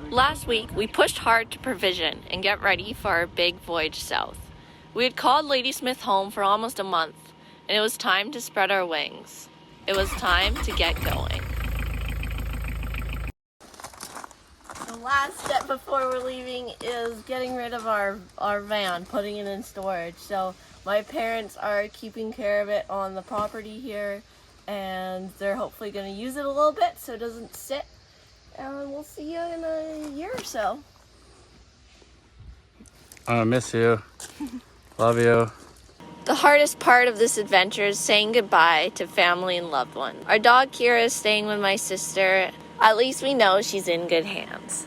Last week, we pushed hard to provision and get ready for our big voyage south. We had called Ladysmith home for almost a month, and it was time to spread our wings. It was time to get going. The last step before we're leaving is getting rid of our van, putting it in storage. So my parents are keeping care of it on the property here, and they're hopefully going to use it a little bit so it doesn't sit. And we'll see you in a year or so. I miss you. Love you. The hardest part of this adventure is saying goodbye to family and loved ones. Our dog Kira is staying with my sister. At least we know she's in good hands.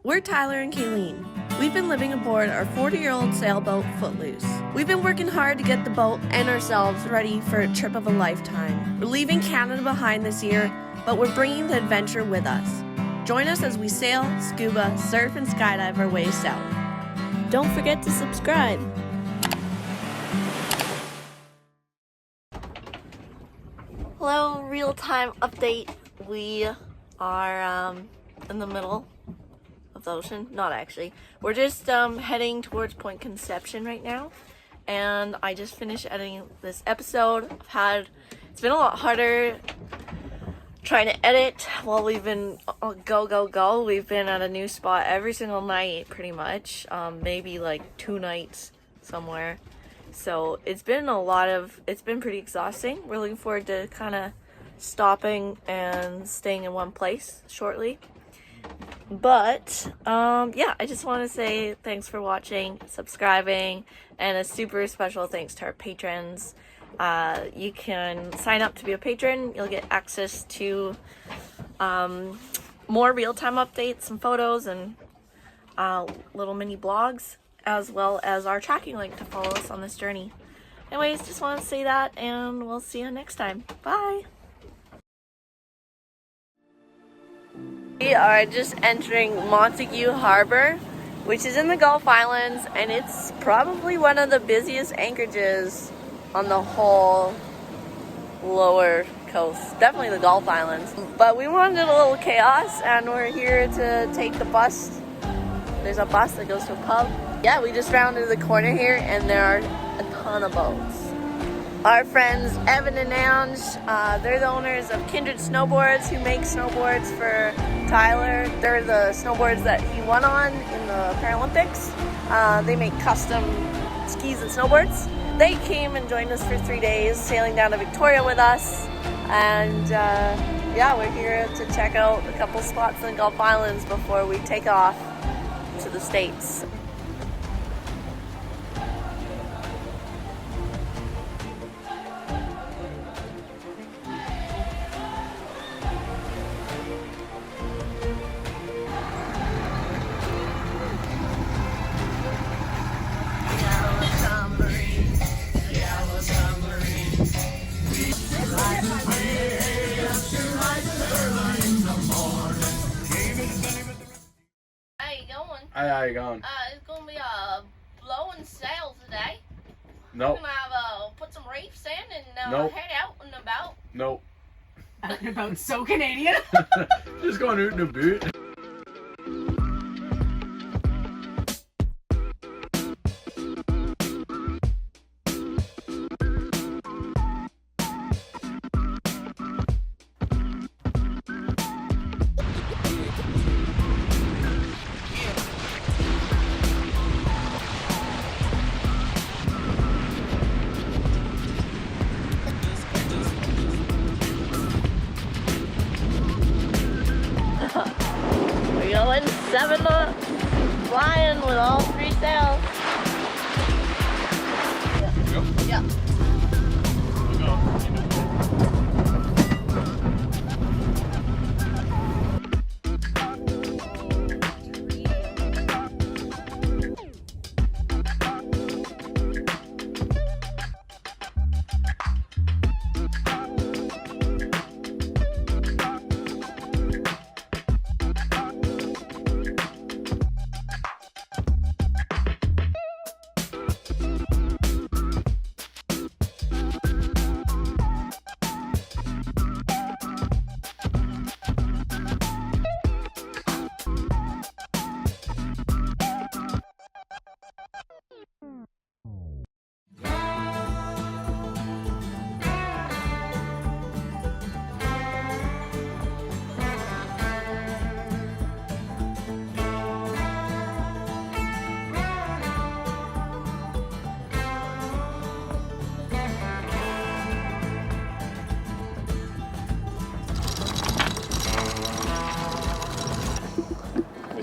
We're Tyler and Kayleen. We've been living aboard our 40-year-old sailboat, Footloose. We've been working hard to get the boat and ourselves ready for a trip of a lifetime. We're leaving Canada behind this year, but we're bringing the adventure with us. Join us as we sail, scuba, surf, and skydive our way south. Don't forget to subscribe. Hello, real-time update. We are in the middle of the ocean. Not actually. We're just heading towards Point Conception right now. And I just finished editing this episode. It's been a lot harder trying to edit while we've been go. We've been at a new spot every single night pretty much. Maybe like 2 nights somewhere. So it's been pretty exhausting. We're looking forward to kind of stopping and staying in one place shortly. But yeah, I just want to say thanks for watching, subscribing, and a super special thanks to our patrons. You can sign up to be a patron. You'll get access to more real-time updates and photos and little mini blogs, as well as our tracking link to follow us on this journey. Anyways, just want to say that, and we'll see you next time. Bye! We are just entering Montague Harbor, which is in the Gulf Islands, and it's probably one of the busiest anchorages on the whole lower coast. Definitely the Gulf Islands. But we wanted a little chaos, and we're here to take the bus. There's a bus that goes to a pub. Yeah, we just rounded the corner here, and there are a ton of boats. Our friends Evan and Ange, they're the owners of Kindred Snowboards, who make snowboards for Tyler. They're the snowboards that he won on in the Paralympics. They make custom skis and snowboards. They came and joined us for 3 days, sailing down to Victoria with us. And yeah, we're here to check out a couple spots in the Gulf Islands before we take off to the States. How you going? It's gonna be a blowing sail today. Nope. We're gonna put some reefs in and Nope. head out and about. Nope. Out and about, so Canadian. Just going out in a boot. We're going 7 knots, flying with all 3 sails. Yeah.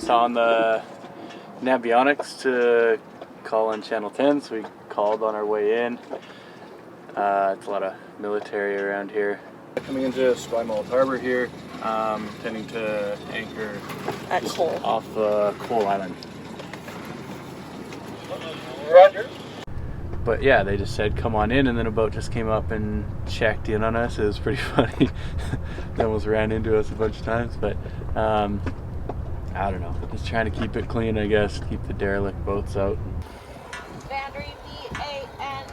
saw on the Navionics to call on Channel 10, so we called on our way in. It's a lot of military around here. Coming into Esquimalt Harbor here, intending to anchor At just Cole. off Cole Island. Roger. But yeah, they just said come on in, and then a boat just came up and checked in on us. It was pretty funny. They almost ran into us a bunch of times, but I don't know. Just trying to keep it clean, I guess. Keep the derelict boats out. Vandery, V-A-N-D-E-R-R-E-E.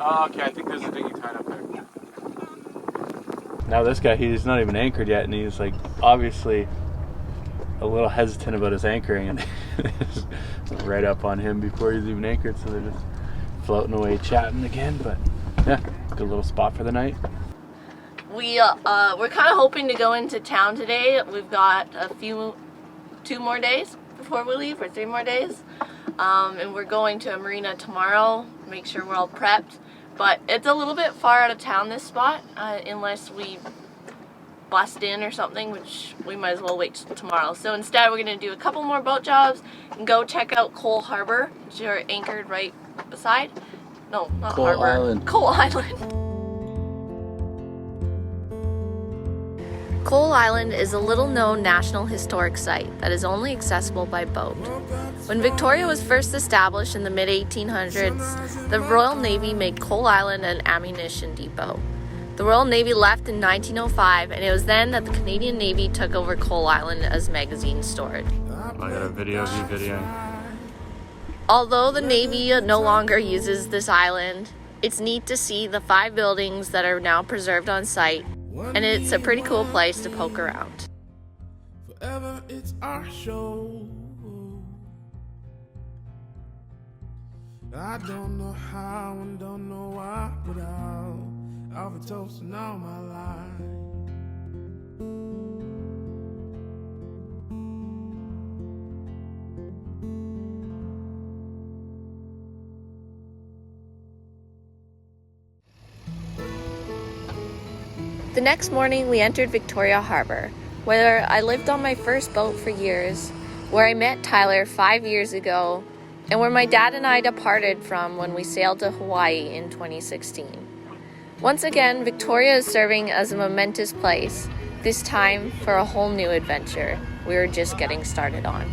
Oh, okay, I think there's a dinghy tied up there. Now this guy, he's not even anchored yet, and he's like obviously a little hesitant about his anchoring, and just right up on him before he's even anchored, so they're just floating away chatting again. But yeah, good little spot for the night. We're kind of hoping to go into town today. We've got 2 more days before we leave, or 3 more days. And we're going to a marina tomorrow, make sure we're all prepped. But it's a little bit far out of town, this spot, unless we bust in or something, which we might as well wait till tomorrow. So instead, we're going to do a couple more boat jobs and go check out Cole Harbor, which are anchored right beside. No, not Cole Harbor. Island. Cole Island. Cole Island is a little-known National Historic Site that is only accessible by boat. When Victoria was first established in the mid-1800s, the Royal Navy made Cole Island an ammunition depot. The Royal Navy left in 1905, and it was then that the Canadian Navy took over Cole Island as magazine storage. I got a video of you videoing. Although the Navy no longer uses this island, it's neat to see the 5 buildings that are now preserved on site, and it's a pretty cool place to poke around. Forever it's our show. I don't know how and don't know why, but I'll be toasting all my life. The next morning, we entered Victoria Harbor, where I lived on my first boat for years, where I met Tyler 5 years ago, and where my dad and I departed from when we sailed to Hawaii in 2016. Once again, Victoria is serving as a momentous place, this time for a whole new adventure we were just getting started on.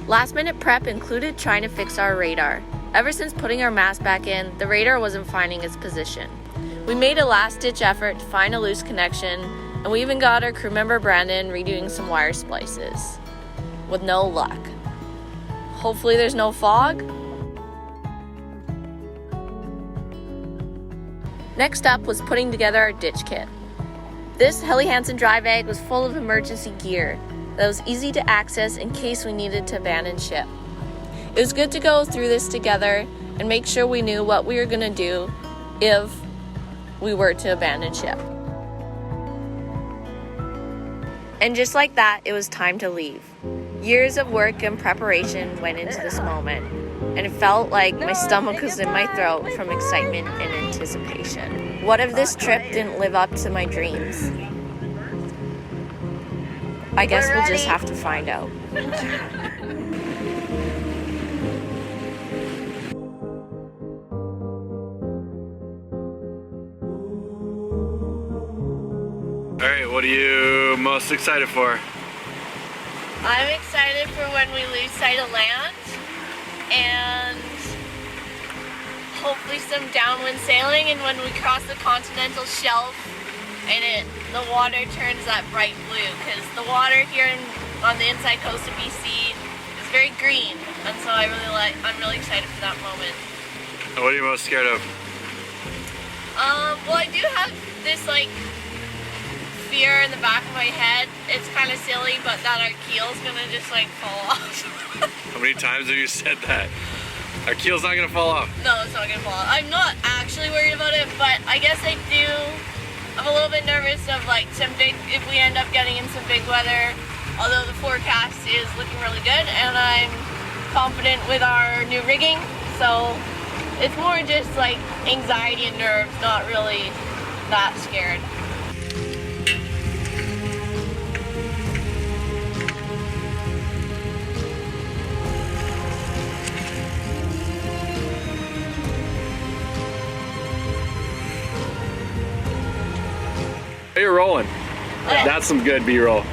Last minute prep included trying to fix our radar. Ever since putting our mast back in, the radar wasn't finding its position. We made a last-ditch effort to find a loose connection, and we even got our crew member Brandon redoing some wire splices. With no luck. Hopefully there's no fog. Next up was putting together our ditch kit. This Helly Hansen dry bag was full of emergency gear that was easy to access in case we needed to abandon ship. It was good to go through this together and make sure we knew what we were going to do if we were to abandon ship. And just like that, it was time to leave. Years of work and preparation went into this moment, and it felt like my stomach was in my throat from excitement and anticipation. What if this trip didn't live up to my dreams? I guess we'll just have to find out. Alright, what are you most excited for? I'm excited for when we lose sight of land and hopefully some downwind sailing, and when we cross the continental shelf and the water turns that bright blue, because the water here on the inside coast of BC is very green, and so I'm really excited for that moment. What are you most scared of? Well, I do have this fear in the back of my head. It's kind of silly, but that our keel's gonna just fall off. How many times have you said that? Our keel's not gonna fall off. No, it's not gonna fall off. I'm not actually worried about it, but I guess I do. I'm a little bit nervous of like if we end up getting in some big weather, although the forecast is looking really good and I'm confident with our new rigging. So it's more just like anxiety and nerves, not really that scared. You're rolling. Okay. That's some good B-roll.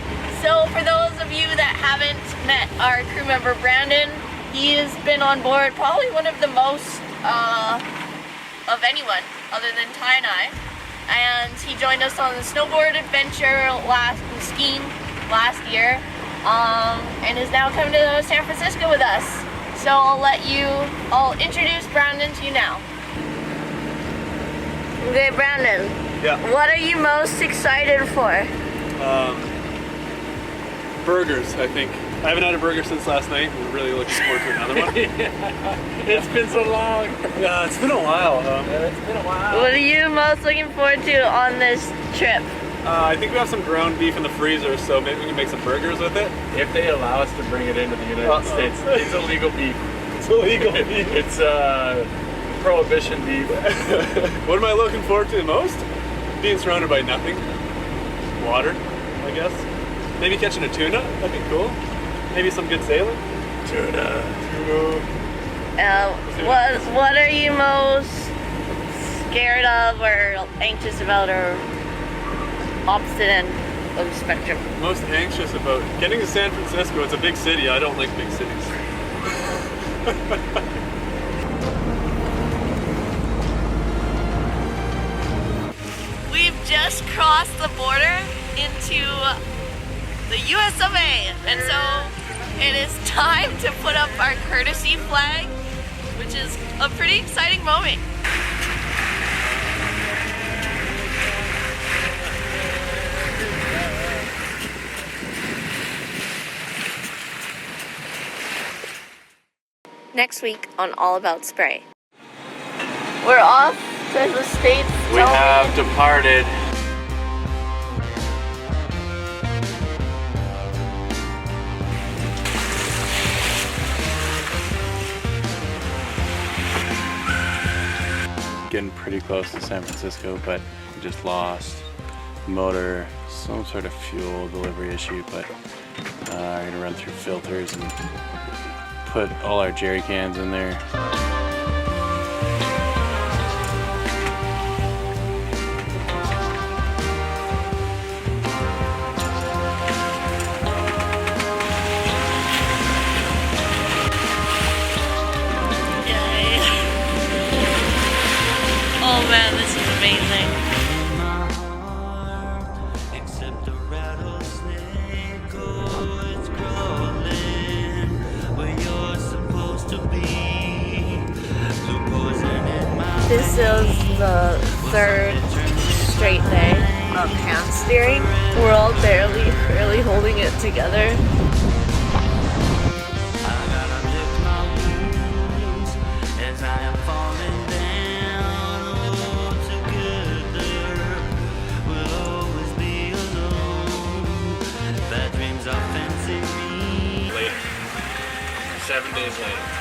So for those of you that haven't met our crew member Brandon, he has been on board probably one of the most of anyone other than Ty and I. And he joined us on the snowboard adventure skiing last year, and is now coming to San Francisco with us. So I'll introduce Brandon to you now. Okay, Brandon. Yeah. What are you most excited for? Burgers, I think. I haven't had a burger since last night. We're really looking forward to another one. It's been so long. Yeah, it's been a while. It's been a while. What are you most looking forward to on this trip? I think we have some ground beef in the freezer, so maybe we can make some burgers with it. If they allow us to bring it into the United States, it's illegal beef. It's illegal beef. It's prohibition beef. What am I looking forward to the most? Being surrounded by nothing. Water, I guess. Maybe catching a tuna. That'd be cool. Maybe some good sailing. Tuna. What are you most scared of or anxious about or opposite end of the spectrum? Most anxious about getting to San Francisco. It's a big city. I don't like big cities. We've just crossed the border into the US of A, and so it is time to put up our courtesy flag, which is a pretty exciting moment. Next week on All About Spray. We're off to the States. We have departed. Getting pretty close to San Francisco, but we just lost motor, some sort of fuel delivery issue, but we're gonna run through filters and put all our jerry cans in there. Oh man, this is amazing. This is the third straight day of hand steering. We're all barely holding it together. Later. 7 days later.